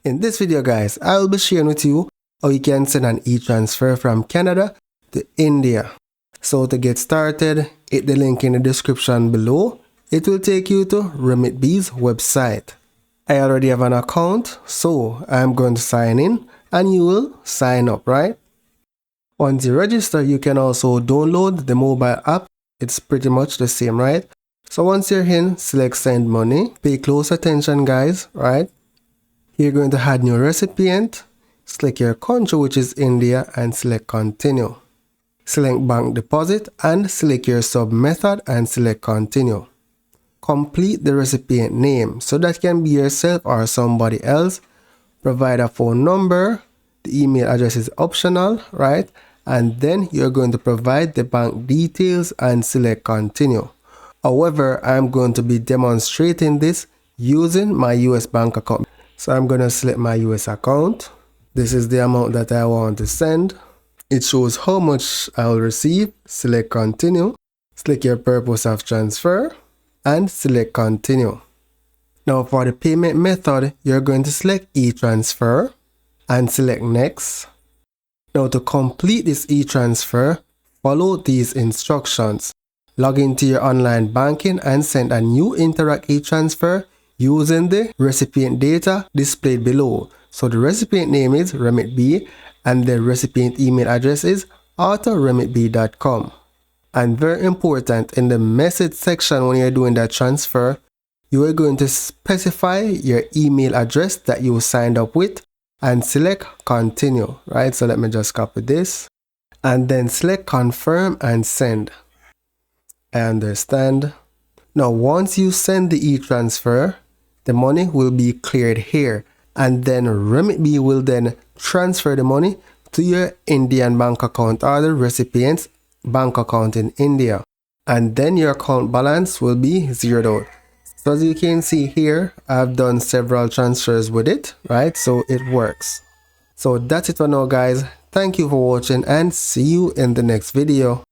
In this video guys, I will be sharing with you how you can send an e-transfer from Canada to India. So to get started, hit the link in the description below. It will take you to RemitBee's website. I already have an account, so I'm going to sign in and you will sign up, right? Once you register, you can also download the mobile app. It's pretty much the same, right? So once you're in, select send money. Pay close attention guys, right? You're going to add new recipient. Select your country, which is India, and select continue. Select bank deposit and select your sub method and select continue. Complete the recipient name, so that can be yourself or somebody else. Provide a phone number. The email address is optional, right? And then you're going to provide the bank details and select continue. However, I'm going to be demonstrating this using my US bank account. So I'm going to select my US account. This is the amount that I want to send. It shows how much I'll receive. Select continue. Select your purpose of transfer and select continue. Now for the payment method, you're going to select eTransfer and select next. Now to complete this e-transfer, follow these instructions. Log into your online banking and send a new Interact e-transfer using the recipient data displayed below. So the recipient name is RemitBee and the recipient email address is auto-remitbee.com. And very important, in the message section when you're doing that transfer, you are going to specify your email address that you signed up with and select continue, right? So let me just copy this and then select confirm and send. I understand. Now once you send the e-transfer, the money will be cleared here and then RemitBee will then transfer the money to your Indian bank account or the recipient's bank account in India, and then your account balance will be zeroed out. So as you can see here, I've done several transfers with it, right? So it works. So that's it for now guys. Thank you for watching and see you in the next video.